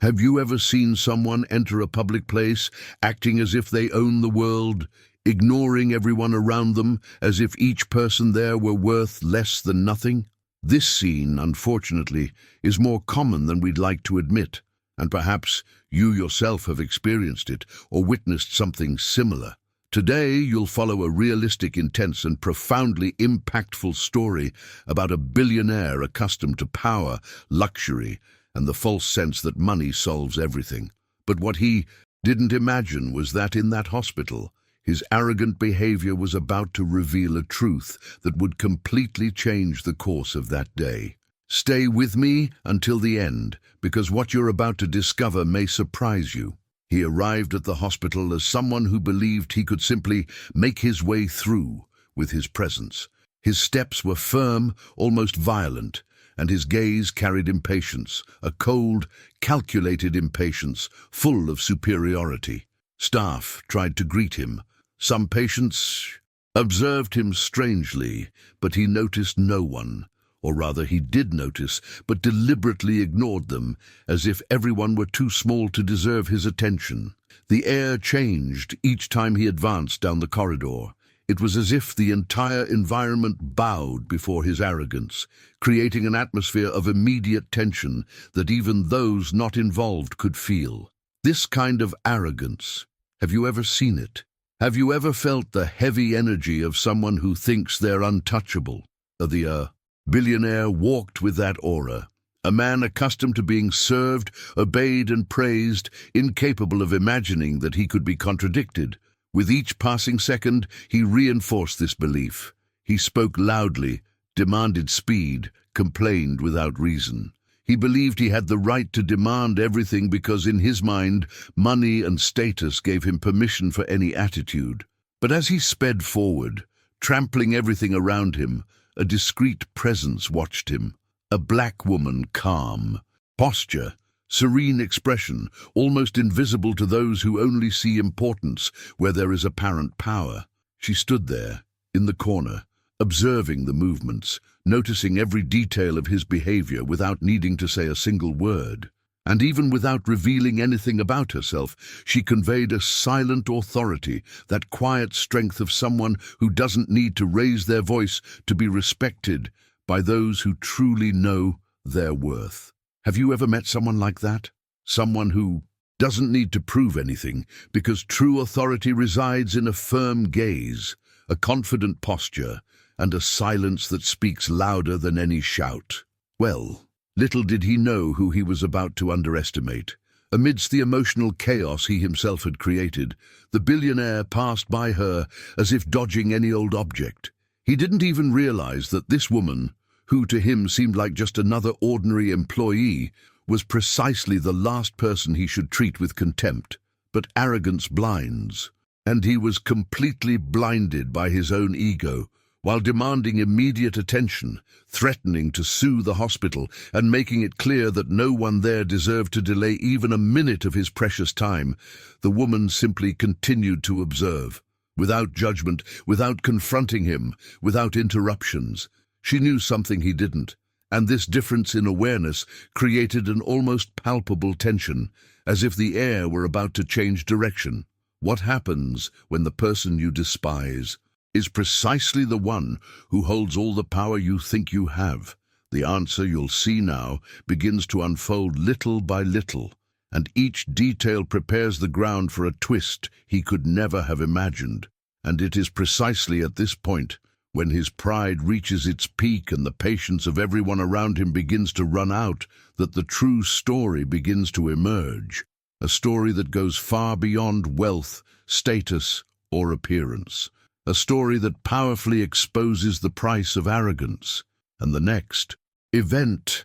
Have you ever seen someone enter a public place acting as if they own the world, ignoring everyone around them as if each person there were worth less than nothing? This scene, unfortunately, is more common than we'd like to admit, and perhaps you yourself have experienced it or witnessed something similar. Today, you'll follow a realistic, intense, and profoundly impactful story about a billionaire accustomed to power, luxury, and the false sense that money solves everything. But what he didn't imagine was that in that hospital, his arrogant behavior was about to reveal a truth that would completely change the course of that day. Stay with me until the end, because what you're about to discover may surprise you. He arrived at the hospital as someone who believed he could simply make his way through with his presence. His steps were firm, almost violent, and his gaze carried impatience, a cold, calculated impatience, full of superiority. Staff tried to greet him. Some patients observed him strangely, but he noticed no one. Or rather, he did notice, but deliberately ignored them, as if everyone were too small to deserve his attention. The air changed each time he advanced down the corridor. It was as if the entire environment bowed before his arrogance, creating an atmosphere of immediate tension that even those not involved could feel. This kind of arrogance, have you ever seen it? Have you ever felt the heavy energy of someone who thinks they're untouchable? The billionaire walked with that aura, a man accustomed to being served, obeyed and praised, incapable of imagining that he could be contradicted. With each passing second, he reinforced this belief. He spoke loudly, demanded speed, complained without reason. He believed he had the right to demand everything because in his mind, money and status gave him permission for any attitude. But as he sped forward, trampling everything around him, a discreet presence watched him. A black woman, calm, posture, serene expression, almost invisible to those who only see importance where there is apparent power. She stood there, in the corner, observing the movements, noticing every detail of his behavior without needing to say a single word. And even without revealing anything about herself, she conveyed a silent authority, that quiet strength of someone who doesn't need to raise their voice to be respected by those who truly know their worth. Have you ever met someone like that? Someone who doesn't need to prove anything, because true authority resides in a firm gaze, a confident posture, and a silence that speaks louder than any shout. Well, little did he know who he was about to underestimate. Amidst the emotional chaos he himself had created, the billionaire passed by her as if dodging any old object. He didn't even realize that this woman, who to him seemed like just another ordinary employee, was precisely the last person he should treat with contempt. But arrogance blinds, and he was completely blinded by his own ego, while demanding immediate attention, threatening to sue the hospital, and making it clear that no one there deserved to delay even a minute of his precious time. The woman simply continued to observe, without judgment, without confronting him, without interruptions. She knew something he didn't, and this difference in awareness created an almost palpable tension, as if the air were about to change direction. What happens when the person you despise is precisely the one who holds all the power you think you have? The answer, you'll see now, begins to unfold little by little, and each detail prepares the ground for a twist he could never have imagined. And it is precisely at this point, when his pride reaches its peak and the patience of everyone around him begins to run out, that the true story begins to emerge. A story that goes far beyond wealth, status, or appearance. A story that powerfully exposes the price of arrogance. And the next event,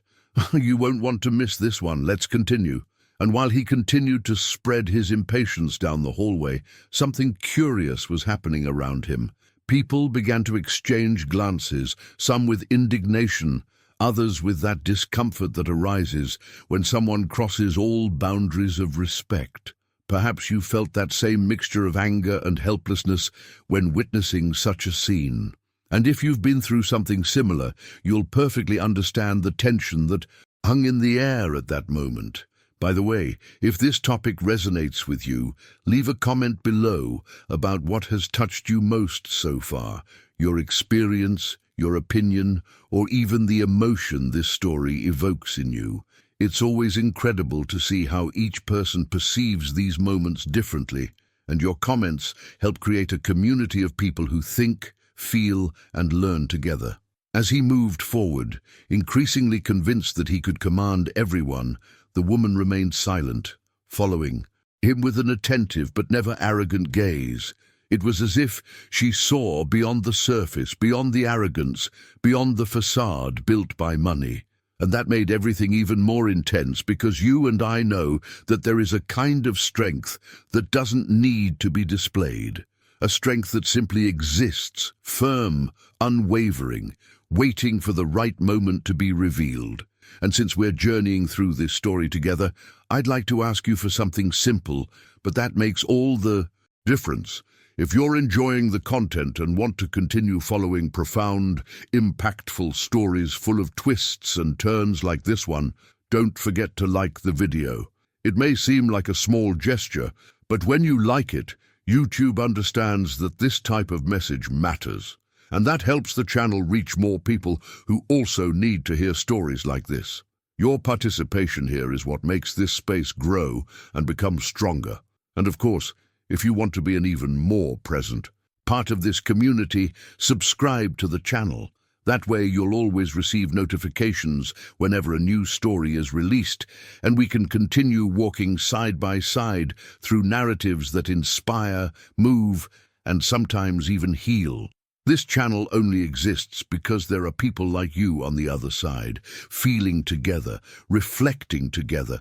you won't want to miss this one. Let's continue. And while he continued to spread his impatience down the hallway, something curious was happening around him. People began to exchange glances, some with indignation, others with that discomfort that arises when someone crosses all boundaries of respect. Perhaps you felt that same mixture of anger and helplessness when witnessing such a scene. And if you've been through something similar, you'll perfectly understand the tension that hung in the air at that moment, By the way, if this topic resonates with you, leave a comment below about what has touched you most so far, your experience, your opinion, or even the emotion this story evokes in you. It's always incredible to see how each person perceives these moments differently, and your comments help create a community of people who think, feel, and learn together. As he moved forward, increasingly convinced that he could command everyone, the woman remained silent, following him with an attentive but never arrogant gaze. It was as if she saw beyond the surface, beyond the arrogance, beyond the facade built by money. And that made everything even more intense, because you and I know that there is a kind of strength that doesn't need to be displayed. A strength that simply exists, firm, unwavering, waiting for the right moment to be revealed. And since we're journeying through this story together, I'd like to ask you for something simple, but that makes all the difference. If you're enjoying the content and want to continue following profound, impactful stories full of twists and turns like this one, don't forget to like the video. It may seem like a small gesture, but when you like it, YouTube understands that this type of message matters. And that helps the channel reach more people who also need to hear stories like this. Your participation here is what makes this space grow and become stronger. And of course, if you want to be an even more present part of this community, subscribe to the channel. That way you'll always receive notifications whenever a new story is released, and we can continue walking side by side through narratives that inspire, move, and sometimes even heal. This channel only exists because there are people like you on the other side, feeling together, reflecting together,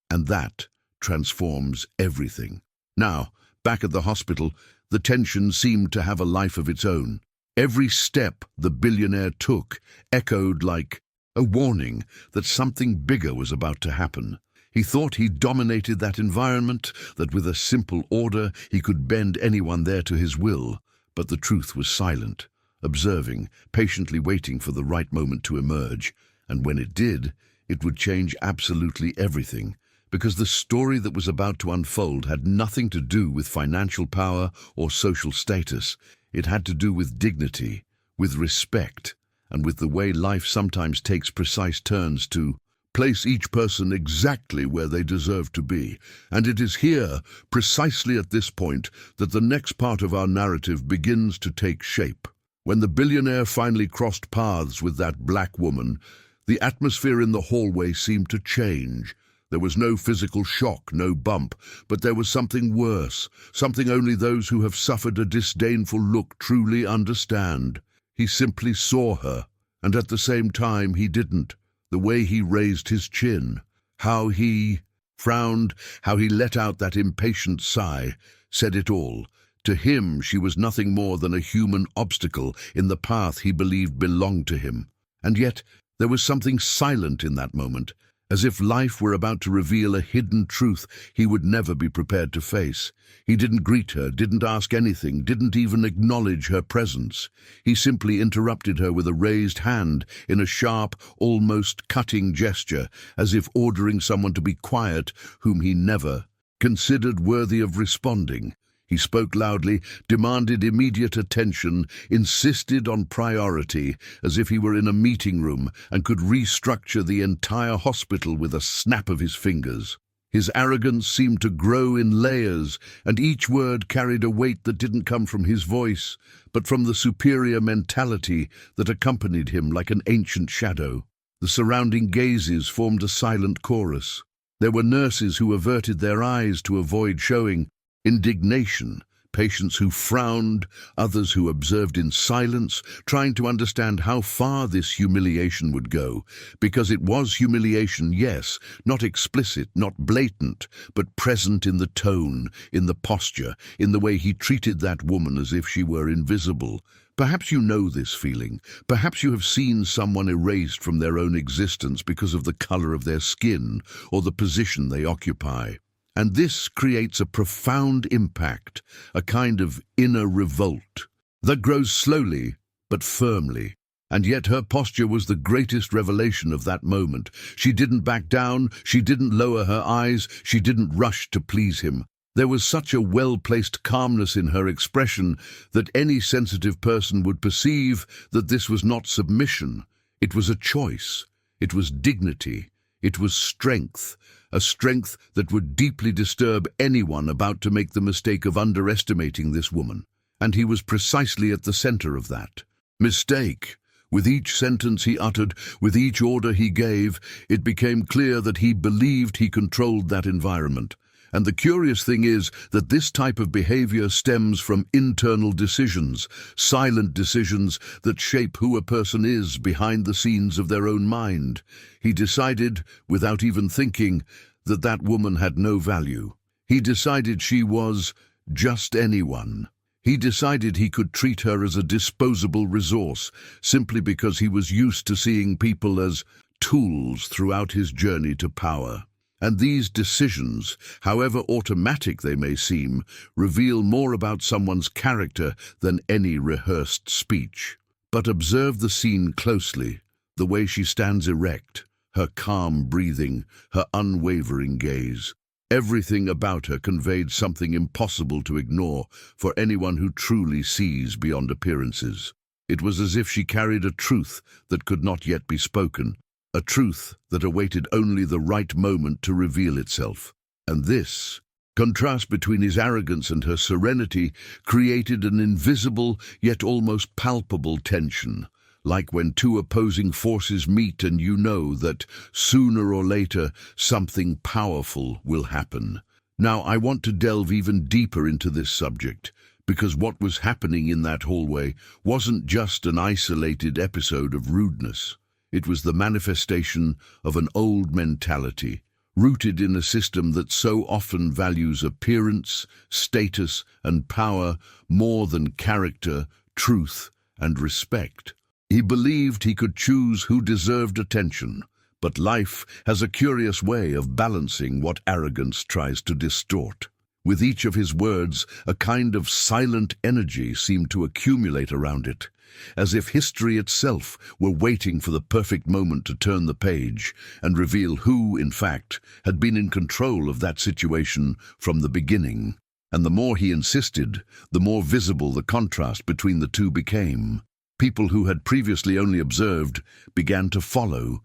and that transforms everything. Now, back at the hospital, the tension seemed to have a life of its own. Every step the billionaire took echoed like a warning that something bigger was about to happen. He thought he dominated that environment, that with a simple order he could bend anyone there to his will. But the truth was silent, observing, patiently waiting for the right moment to emerge. And when it did, it would change absolutely everything, because the story that was about to unfold had nothing to do with financial power or social status. It had to do with dignity, with respect, and with the way life sometimes takes precise turns to place each person exactly where they deserve to be. And it is here, precisely at this point, that the next part of our narrative begins to take shape. When the billionaire finally crossed paths with that black woman, the atmosphere in the hallway seemed to change. There was no physical shock, no bump, but there was something worse, something only those who have suffered a disdainful look truly understand. He simply saw her, and at the same time he didn't. The way he raised his chin, how he frowned, how he let out that impatient sigh, said it all. To him, she was nothing more than a human obstacle in the path he believed belonged to him. And yet, there was something silent in that moment, as if life were about to reveal a hidden truth he would never be prepared to face. He didn't greet her, didn't ask anything, didn't even acknowledge her presence. He simply interrupted her with a raised hand in a sharp, almost cutting gesture, as if ordering someone to be quiet whom he never considered worthy of responding. He spoke loudly, demanded immediate attention, insisted on priority, as if he were in a meeting room and could restructure the entire hospital with a snap of his fingers. His arrogance seemed to grow in layers, and each word carried a weight that didn't come from his voice, but from the superior mentality that accompanied him like an ancient shadow. The surrounding gazes formed a silent chorus. There were nurses who averted their eyes to avoid showing indignation, patients who frowned, others who observed in silence, trying to understand how far this humiliation would go. Because it was humiliation, yes, not explicit, not blatant, but present in the tone, in the posture, in the way he treated that woman as if she were invisible. Perhaps you know this feeling. Perhaps you have seen someone erased from their own existence because of the color of their skin or the position they occupy. And this creates a profound impact, a kind of inner revolt that grows slowly but firmly. And yet her posture was the greatest revelation of that moment. She didn't back down, she didn't lower her eyes, she didn't rush to please him. There was such a well-placed calmness in her expression that any sensitive person would perceive that this was not submission. It was a choice. It was dignity. It was strength, a strength that would deeply disturb anyone about to make the mistake of underestimating this woman. And he was precisely at the center of that. Mistake. With each sentence he uttered, with each order he gave, it became clear that he believed he controlled that environment. And the curious thing is that this type of behavior stems from internal decisions, silent decisions that shape who a person is behind the scenes of their own mind. He decided, without even thinking, that that woman had no value. He decided she was just anyone. He decided he could treat her as a disposable resource, simply because he was used to seeing people as tools throughout his journey to power. And these decisions, however automatic they may seem, reveal more about someone's character than any rehearsed speech. But observe the scene closely, the way she stands erect, her calm breathing, her unwavering gaze. Everything about her conveyed something impossible to ignore for anyone who truly sees beyond appearances. It was as if she carried a truth that could not yet be spoken, a truth that awaited only the right moment to reveal itself. And this contrast between his arrogance and her serenity created an invisible yet almost palpable tension, like when two opposing forces meet and you know that sooner or later something powerful will happen. Now I want to delve even deeper into this subject, because what was happening in that hallway wasn't just an isolated episode of rudeness. It was the manifestation of an old mentality, rooted in a system that so often values appearance, status, and power more than character, truth, and respect. He believed he could choose who deserved attention, but life has a curious way of balancing what arrogance tries to distort. With each of his words, a kind of silent energy seemed to accumulate around it, as if history itself were waiting for the perfect moment to turn the page and reveal who, in fact, had been in control of that situation from the beginning. And the more he insisted, the more visible the contrast between the two became. People who had previously only observed began to follow,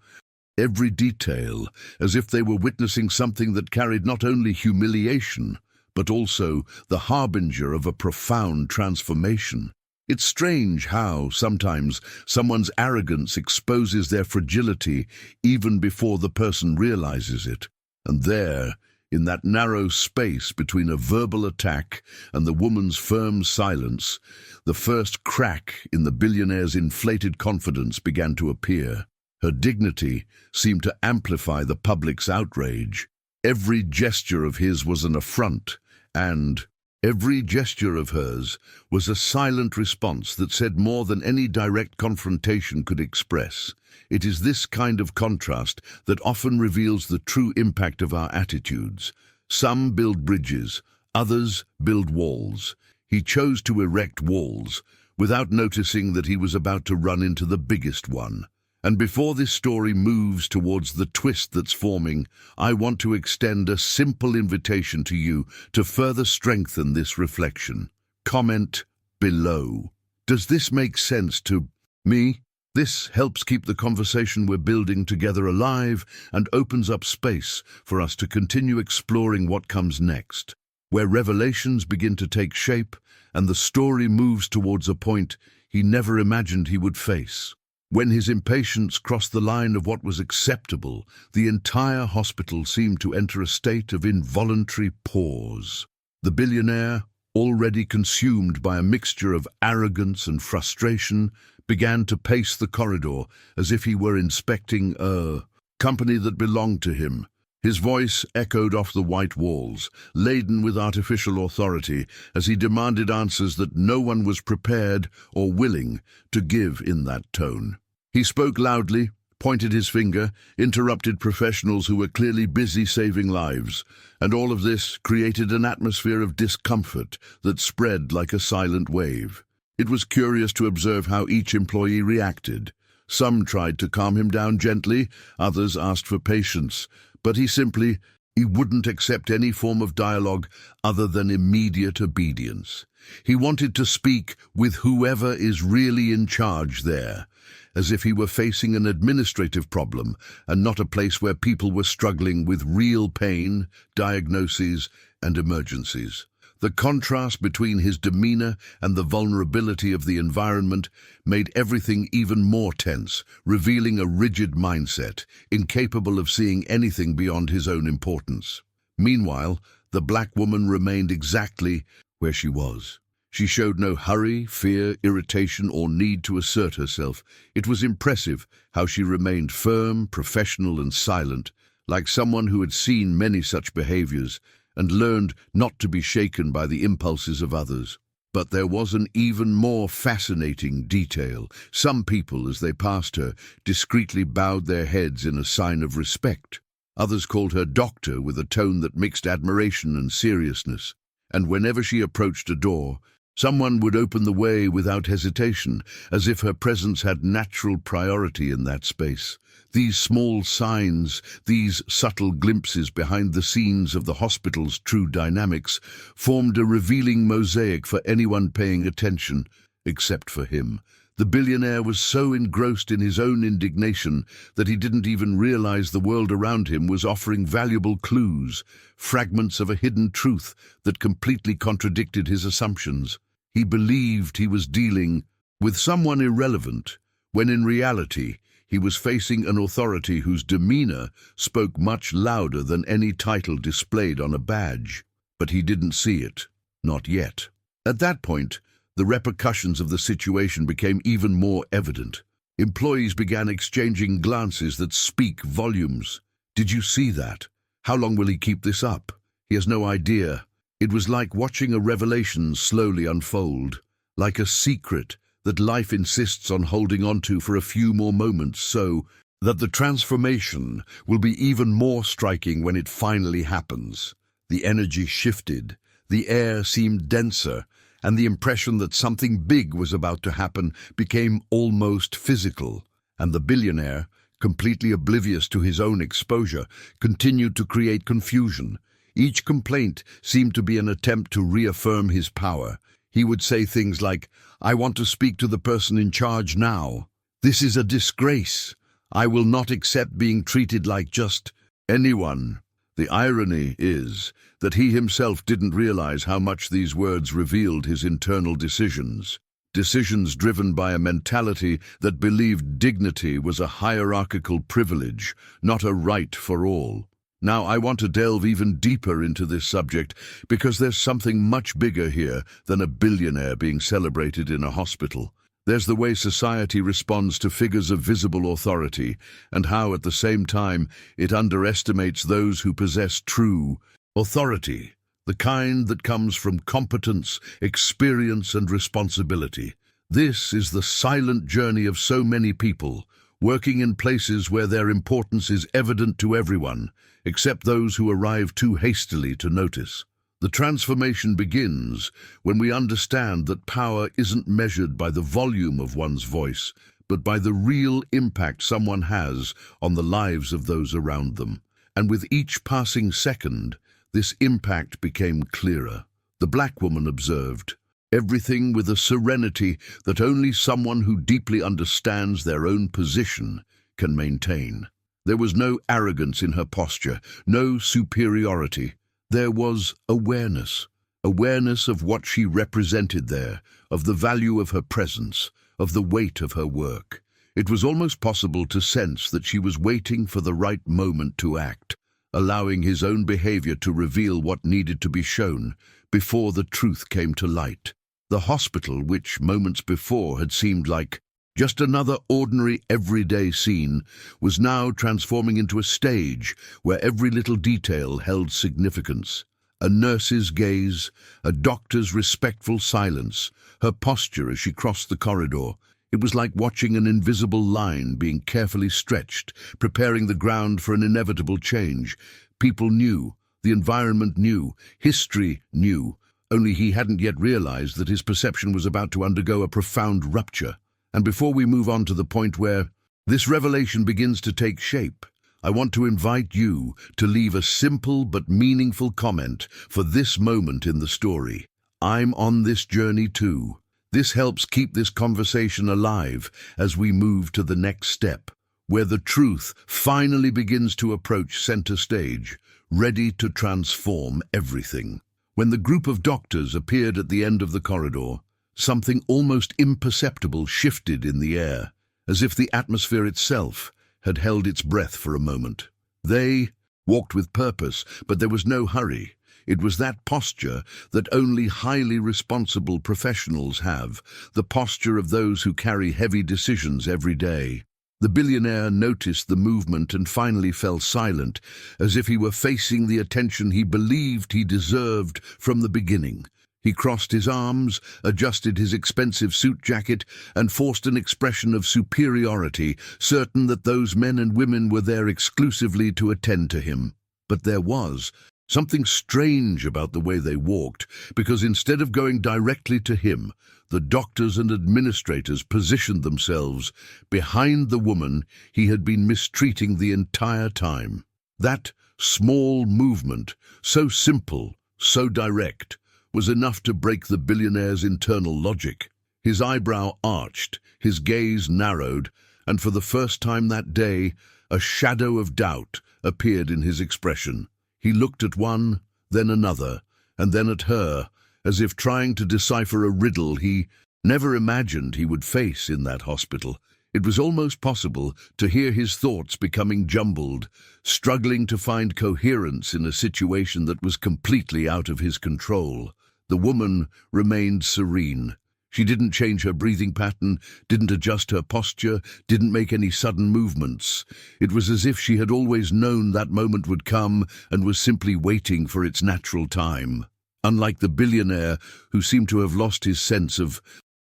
every detail, as if they were witnessing something that carried not only humiliation, but also the harbinger of a profound transformation. It's strange how, sometimes, someone's arrogance exposes their fragility even before the person realizes it. And there, in that narrow space between a verbal attack and the woman's firm silence, the first crack in the billionaire's inflated confidence began to appear. Her dignity seemed to amplify the public's outrage. Every gesture of his was an affront, and every gesture of hers was a silent response that said more than any direct confrontation could express. It is this kind of contrast that often reveals the true impact of our attitudes. Some build bridges, others build walls. He chose to erect walls, without noticing that he was about to run into the biggest one. And before this story moves towards the twist that's forming, I want to extend a simple invitation to you to further strengthen this reflection. Comment below. Does this make sense to me? This helps keep the conversation we're building together alive and opens up space for us to continue exploring what comes next, where revelations begin to take shape and the story moves towards a point he never imagined he would face. When his impatience crossed the line of what was acceptable, the entire hospital seemed to enter a state of involuntary pause. The billionaire, already consumed by a mixture of arrogance and frustration, began to pace the corridor as if he were inspecting a company that belonged to him. His voice echoed off the white walls, laden with artificial authority, as he demanded answers that no one was prepared or willing to give in that tone. He spoke loudly, pointed his finger, interrupted professionals who were clearly busy saving lives, and all of this created an atmosphere of discomfort that spread like a silent wave. It was curious to observe how each employee reacted. Some tried to calm him down gently, others asked for patience, but he wouldn't accept any form of dialogue other than immediate obedience. He wanted to speak with whoever is really in charge there, as if he were facing an administrative problem and not a place where people were struggling with real pain, diagnoses, and emergencies. The contrast between his demeanor and the vulnerability of the environment made everything even more tense, revealing a rigid mindset, incapable of seeing anything beyond his own importance. Meanwhile, the black woman remained exactly where she was. She showed no hurry, fear, irritation, or need to assert herself. It was impressive how she remained firm, professional, and silent, like someone who had seen many such behaviors and learned not to be shaken by the impulses of others. But there was an even more fascinating detail. Some people, as they passed her, discreetly bowed their heads in a sign of respect. Others called her doctor with a tone that mixed admiration and seriousness. And whenever she approached a door, someone would open the way without hesitation, as if her presence had natural priority in that space. These small signs, these subtle glimpses behind the scenes of the hospital's true dynamics, formed a revealing mosaic for anyone paying attention, except for him. The billionaire was so engrossed in his own indignation that he didn't even realize the world around him was offering valuable clues, fragments of a hidden truth that completely contradicted his assumptions. He believed he was dealing with someone irrelevant, when in reality, he was facing an authority whose demeanor spoke much louder than any title displayed on a badge. But he didn't see it. Not yet. At that point, the repercussions of the situation became even more evident. Employees began exchanging glances that speak volumes. "Did you see that? How long will he keep this up? He has no idea." It was like watching a revelation slowly unfold, like a secret that life insists on holding on to for a few more moments, so that the transformation will be even more striking when it finally happens. The energy shifted, the air seemed denser, and the impression that something big was about to happen became almost physical. And the billionaire, completely oblivious to his own exposure, continued to create confusion. Each complaint seemed to be an attempt to reaffirm his power. He would say things like, "I want to speak to the person in charge now. This is a disgrace. I will not accept being treated like just anyone." The irony is that he himself didn't realize how much these words revealed his internal decisions. Decisions driven by a mentality that believed dignity was a hierarchical privilege, not a right for all. Now, I want to delve even deeper into this subject because there's something much bigger here than a billionaire being celebrated in a hospital. There's the way society responds to figures of visible authority and how, at the same time, it underestimates those who possess true authority, the kind that comes from competence, experience, and responsibility. This is the silent journey of so many people, working in places where their importance is evident to everyone, except those who arrive too hastily to notice. The transformation begins when we understand that power isn't measured by the volume of one's voice, but by the real impact someone has on the lives of those around them. And with each passing second, this impact became clearer. The black woman observed everything with a serenity that only someone who deeply understands their own position can maintain. There was no arrogance in her posture, no superiority. There was awareness of what she represented there, of the value of her presence, of the weight of her work. It was almost possible to sense that she was waiting for the right moment to act, allowing his own behavior to reveal what needed to be shown before the truth came to light. The hospital, which moments before had seemed like just another ordinary, everyday scene, was now transforming into a stage where every little detail held significance. A nurse's gaze, a doctor's respectful silence, her posture as she crossed the corridor. It was like watching an invisible line being carefully stretched, preparing the ground for an inevitable change. People knew, the environment knew, history knew, only he hadn't yet realized that his perception was about to undergo a profound rupture. And before we move on to the point where This revelation begins to take shape. I want to invite you to leave a simple but meaningful comment for this moment in the story. I'm on this journey too. This helps keep this conversation alive as we move to the next step, where the truth finally begins to approach center stage, ready to transform everything. When the group of doctors appeared at the end of the corridor, something almost imperceptible shifted in the air, as if the atmosphere itself had held its breath for a moment. They walked with purpose, but there was no hurry. It was that posture that only highly responsible professionals have, the posture of those who carry heavy decisions every day. The billionaire noticed the movement and finally fell silent, as if he were facing the attention he believed he deserved from the beginning. He crossed his arms, adjusted his expensive suit jacket, and forced an expression of superiority, certain that those men and women were there exclusively to attend to him. But there was something strange about the way they walked, because instead of going directly to him, the doctors and administrators positioned themselves behind the woman he had been mistreating the entire time. That small movement, so simple, so direct, was enough to break the billionaire's internal logic. His eyebrow arched, his gaze narrowed, and for the first time that day, a shadow of doubt appeared in his expression. He looked at one, then another, and then at her, as if trying to decipher a riddle he never imagined he would face in that hospital. It was almost possible to hear his thoughts becoming jumbled, struggling to find coherence in a situation that was completely out of his control. The woman remained serene. She didn't change her breathing pattern, didn't adjust her posture, didn't make any sudden movements. It was as if she had always known that moment would come and was simply waiting for its natural time. Unlike the billionaire, who seemed to have lost his sense of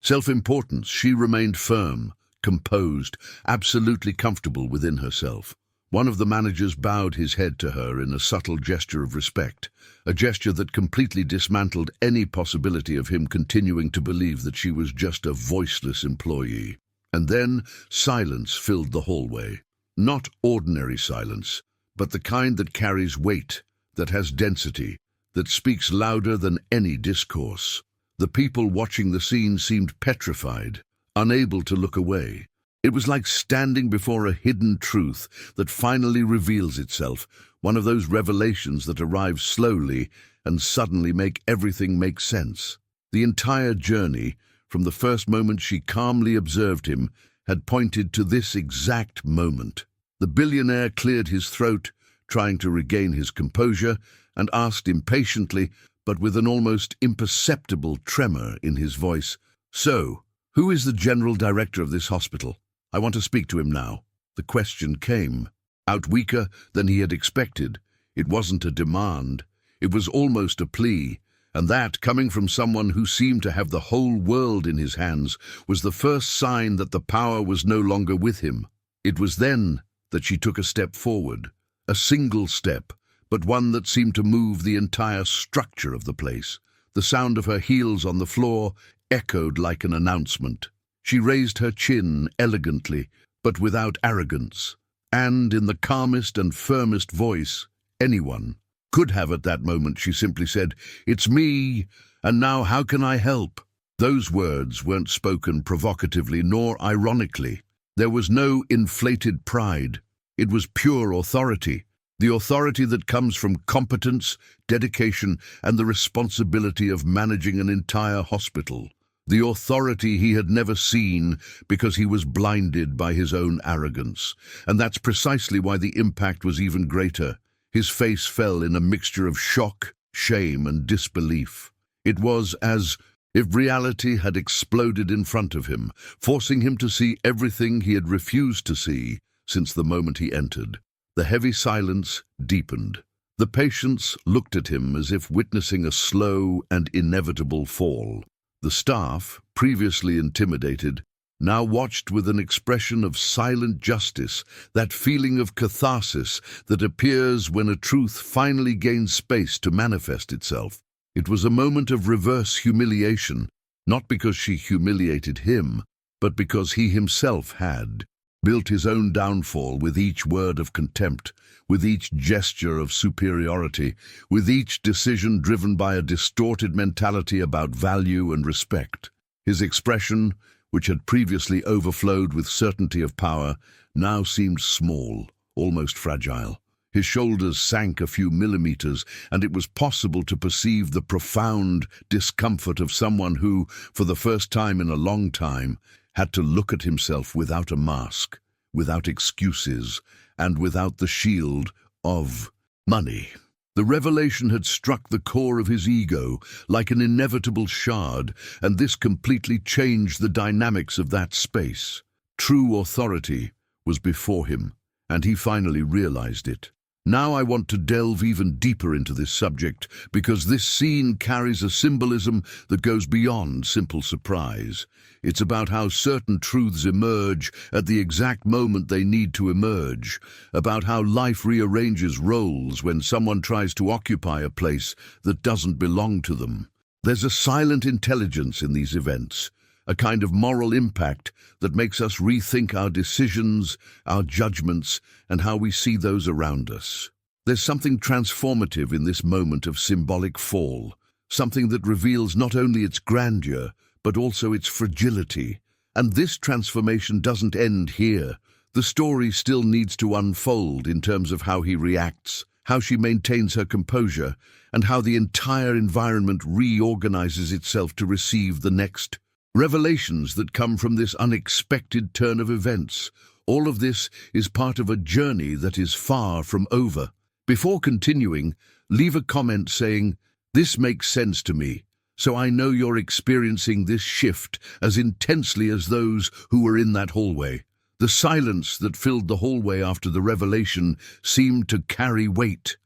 self-importance, she remained firm, composed, absolutely comfortable within herself. One of the managers bowed his head to her in a subtle gesture of respect, a gesture that completely dismantled any possibility of him continuing to believe that she was just a voiceless employee. And then silence filled the hallway. Not ordinary silence, but the kind that carries weight, that has density, that speaks louder than any discourse. The people watching the scene seemed petrified, unable to look away. It was like standing before a hidden truth that finally reveals itself, one of those revelations that arrive slowly and suddenly make everything make sense. The entire journey, from the first moment she calmly observed him, had pointed to this exact moment. The billionaire cleared his throat, trying to regain his composure, and asked impatiently, but with an almost imperceptible tremor in his voice, "So, who is the general director of this hospital? I want to speak to him now." The question came, out weaker than he had expected. It wasn't a demand. It was almost a plea, and that, coming from someone who seemed to have the whole world in his hands, was the first sign that the power was no longer with him. It was then that she took a step forward, a single step, but one that seemed to move the entire structure of the place. The sound of her heels on the floor echoed like an announcement. She raised her chin elegantly, but without arrogance, and in the calmest and firmest voice anyone could have at that moment, she simply said, "It's me, and now how can I help?" Those words weren't spoken provocatively nor ironically. There was no inflated pride. It was pure authority. The authority that comes from competence, dedication, and the responsibility of managing an entire hospital. The authority he had never seen because he was blinded by his own arrogance. And that's precisely why the impact was even greater. His face fell in a mixture of shock, shame, and disbelief. It was as if reality had exploded in front of him, forcing him to see everything he had refused to see since the moment he entered. The heavy silence deepened. The patients looked at him as if witnessing a slow and inevitable fall. The staff, previously intimidated, now watched with an expression of silent justice, that feeling of catharsis that appears when a truth finally gains space to manifest itself. It was a moment of reverse humiliation, not because she humiliated him, but because he himself had. built his own downfall with each word of contempt, with each gesture of superiority, with each decision driven by a distorted mentality about value and respect. His expression, which had previously overflowed with certainty of power, now seemed small, almost fragile. His shoulders sank a few millimeters, and it was possible to perceive the profound discomfort of someone who, for the first time in a long time, had to look at himself without a mask, without excuses, and without the shield of money. The revelation had struck the core of his ego like an inevitable shard, and this completely changed the dynamics of that space. True authority was before him, and he finally realized it. Now I want to delve even deeper into this subject, because this scene carries a symbolism that goes beyond simple surprise. It's about how certain truths emerge at the exact moment they need to emerge, about how life rearranges roles when someone tries to occupy a place that doesn't belong to them. There's a silent intelligence in these events, a kind of moral impact that makes us rethink our decisions, our judgments, and how we see those around us. There's something transformative in this moment of symbolic fall, something that reveals not only its grandeur, but also its fragility. And this transformation doesn't end here. The story still needs to unfold in terms of how he reacts, how she maintains her composure, and how the entire environment reorganizes itself to receive the next revelations that come from this unexpected turn of events. All of this is part of a journey that is far from over. Before continuing, leave a comment saying, "This makes sense to me," so I know you're experiencing this shift as intensely as those who were in that hallway. The silence that filled the hallway after the revelation seemed to carry weight.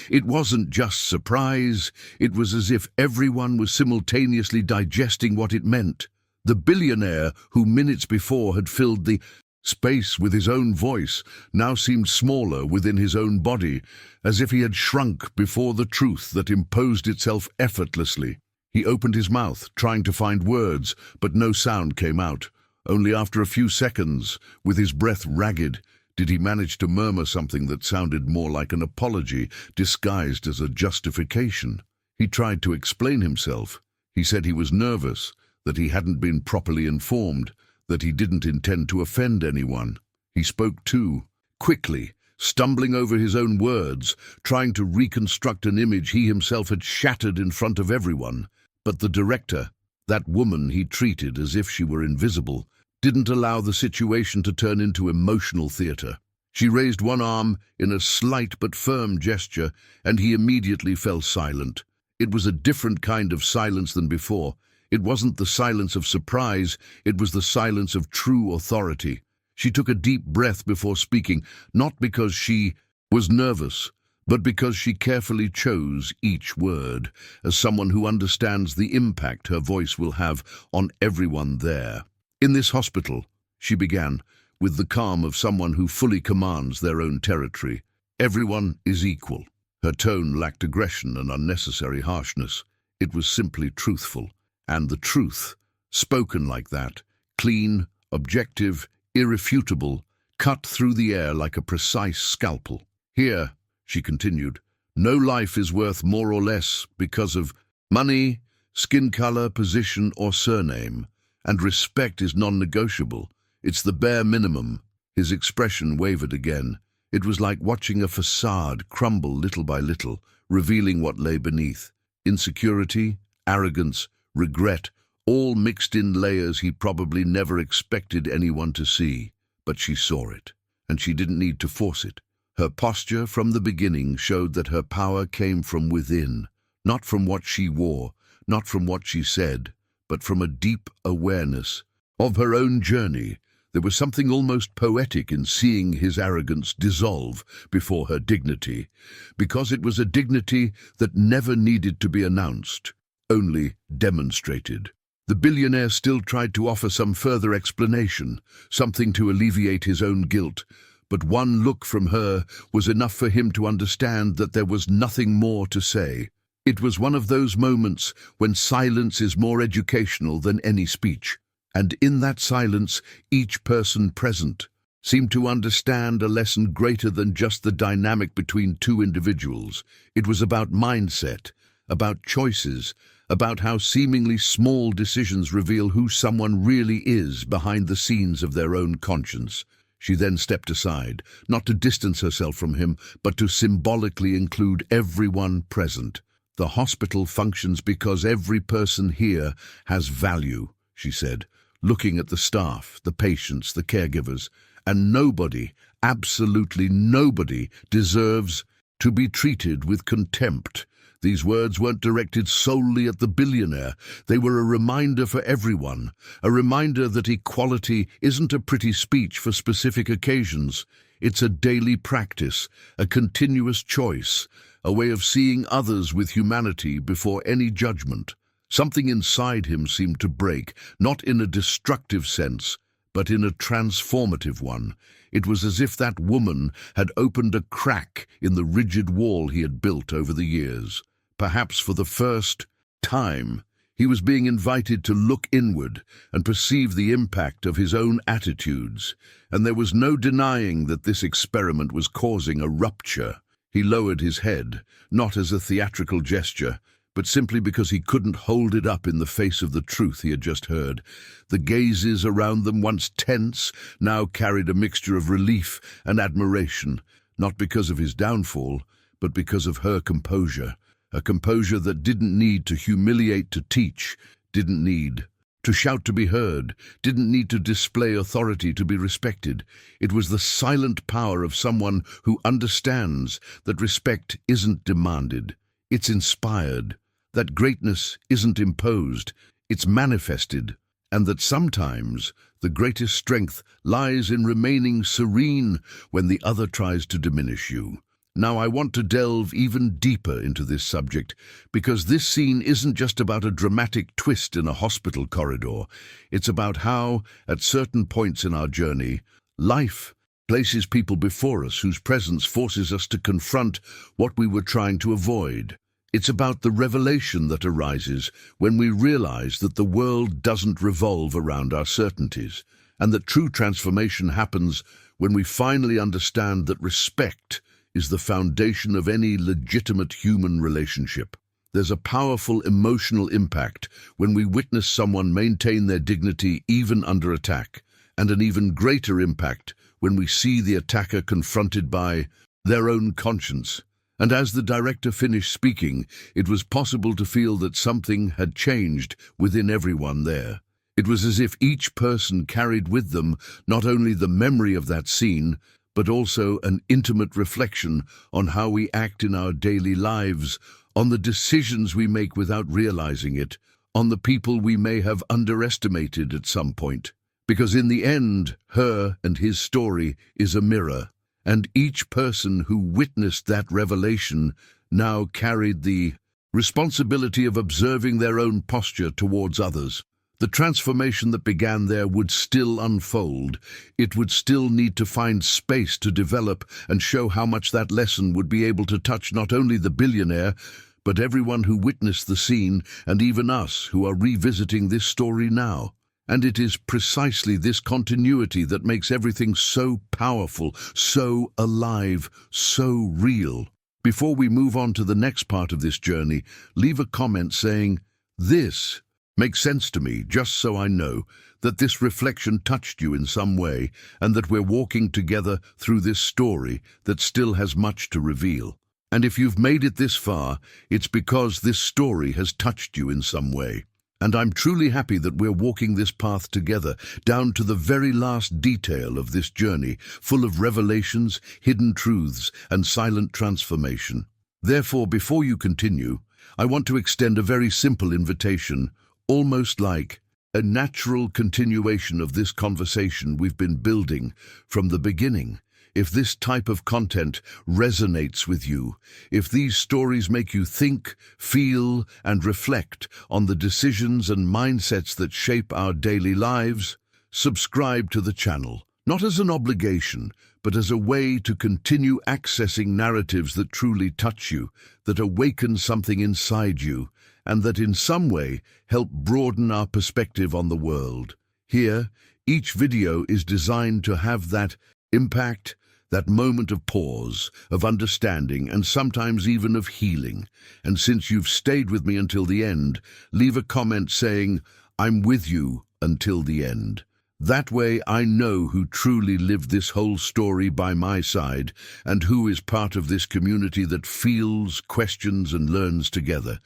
It wasn't just surprise, it was as if everyone was simultaneously digesting what it meant. The billionaire, who minutes before had filled the space with his own voice, now seemed smaller within his own body, as if he had shrunk before the truth that imposed itself effortlessly. He opened his mouth, trying to find words, but no sound came out. Only after a few seconds, with his breath ragged, did he manage to murmur something that sounded more like an apology, disguised as a justification. He tried to explain himself. He said he was nervous, that he hadn't been properly informed, that he didn't intend to offend anyone. He spoke too, quickly, stumbling over his own words, trying to reconstruct an image he himself had shattered in front of everyone. But the director, that woman he treated as if she were invisible, didn't allow the situation to turn into emotional theater. She raised one arm in a slight but firm gesture, and he immediately fell silent. It was a different kind of silence than before. It wasn't the silence of surprise, it was the silence of true authority. She took a deep breath before speaking, not because she was nervous, but because she carefully chose each word, as someone who understands the impact her voice will have on everyone there. "In this hospital," she began, with the calm of someone who fully commands their own territory, "everyone is equal." Her tone lacked aggression and unnecessary harshness. It was simply truthful. And the truth, spoken like that, clean, objective, irrefutable, cut through the air like a precise scalpel. "Here," she continued, "no life is worth more or less because of money, skin color, position, or surname, and respect is non-negotiable. It's the bare minimum." His expression wavered again. It was like watching a facade crumble little by little, revealing what lay beneath. Insecurity, arrogance, regret, all mixed in layers he probably never expected anyone to see. But she saw it, and she didn't need to force it. Her posture from the beginning showed that her power came from within, not from what she wore, not from what she said, but from a deep awareness of her own journey. There was something almost poetic in seeing his arrogance dissolve before her dignity, because it was a dignity that never needed to be announced, only demonstrated. The billionaire still tried to offer some further explanation, something to alleviate his own guilt, but one look from her was enough for him to understand that there was nothing more to say. It was one of those moments when silence is more educational than any speech, and in that silence each person present seemed to understand a lesson greater than just the dynamic between two individuals. It was about mindset, about choices, about how seemingly small decisions reveal who someone really is behind the scenes of their own conscience. She then stepped aside, not to distance herself from him, but to symbolically include everyone present. "The hospital functions because every person here has value," she said, looking at the staff, the patients, the caregivers, "and nobody, absolutely nobody, deserves to be treated with contempt." These words weren't directed solely at the billionaire. They were a reminder for everyone, a reminder that equality isn't a pretty speech for specific occasions. It's a daily practice, a continuous choice, a way of seeing others with humanity before any judgment. Something inside him seemed to break, not in a destructive sense, but in a transformative one. It was as if that woman had opened a crack in the rigid wall he had built over the years. Perhaps for the first time, he was being invited to look inward and perceive the impact of his own attitudes, and there was no denying that this experiment was causing a rupture. He lowered his head, not as a theatrical gesture, but simply because he couldn't hold it up in the face of the truth he had just heard. The gazes around them, once tense, now carried a mixture of relief and admiration, not because of his downfall, but because of her composure. A composure that didn't need to humiliate to teach, didn't need to shout to be heard, didn't need to display authority to be respected. It was the silent power of someone who understands that respect isn't demanded, it's inspired, that greatness isn't imposed, it's manifested, and that sometimes the greatest strength lies in remaining serene when the other tries to diminish you. Now I want to delve even deeper into this subject, because this scene isn't just about a dramatic twist in a hospital corridor. It's about how, at certain points in our journey, life places people before us whose presence forces us to confront what we were trying to avoid. It's about the revelation that arises when we realize that the world doesn't revolve around our certainties, and that true transformation happens when we finally understand that respect is the foundation of any legitimate human relationship. There's a powerful emotional impact when we witness someone maintain their dignity even under attack, and an even greater impact when we see the attacker confronted by their own conscience. And as the director finished speaking, it was possible to feel that something had changed within everyone there. It was as if each person carried with them not only the memory of that scene, but also an intimate reflection on how we act in our daily lives, on the decisions we make without realizing it, on the people we may have underestimated at some point. Because in the end, her and his story is a mirror, and each person who witnessed that revelation now carried the responsibility of observing their own posture towards others. The transformation that began there would still unfold. It would still need to find space to develop and show how much that lesson would be able to touch not only the billionaire, but everyone who witnessed the scene, and even us who are revisiting this story now. And it is precisely this continuity that makes everything so powerful, so alive, so real. Before we move on to the next part of this journey, leave a comment saying, "This makes sense to me," just so I know that this reflection touched you in some way and that we're walking together through this story that still has much to reveal. And if you've made it this far, it's because this story has touched you in some way. And I'm truly happy that we're walking this path together, down to the very last detail of this journey, full of revelations, hidden truths, and silent transformation. Therefore, before you continue, I want to extend a very simple invitation, almost like a natural continuation of this conversation we've been building from the beginning. If this type of content resonates with you, if these stories make you think, feel, and reflect on the decisions and mindsets that shape our daily lives, subscribe to the channel, not as an obligation, but as a way to continue accessing narratives that truly touch you, that awaken something inside you, and that in some way help broaden our perspective on the world. Here, each video is designed to have that Impact, that moment of pause, of understanding, and sometimes even of healing. And since you've stayed with me until the end, leave a comment saying, "I'm with you until the end." That way I know who truly lived this whole story by my side and who is part of this community that feels, questions, and learns together.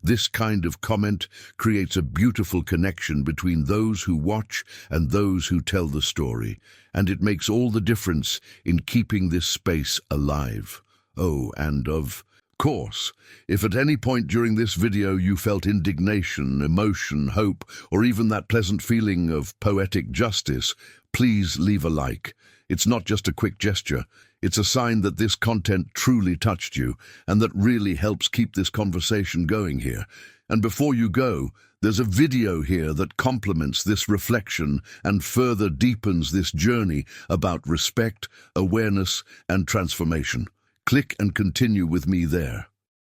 This kind of comment creates a beautiful connection between those who watch and those who tell the story, and it makes all the difference in keeping this space alive. Oh, and of course, if at any point during this video you felt indignation, emotion, hope, or even that pleasant feeling of poetic justice, please leave a like. It's not just a quick gesture. It's a sign that this content truly touched you and that really helps keep this conversation going here. And before you go, there's a video here that complements this reflection and further deepens this journey about respect, awareness, and transformation. Click and continue with me there.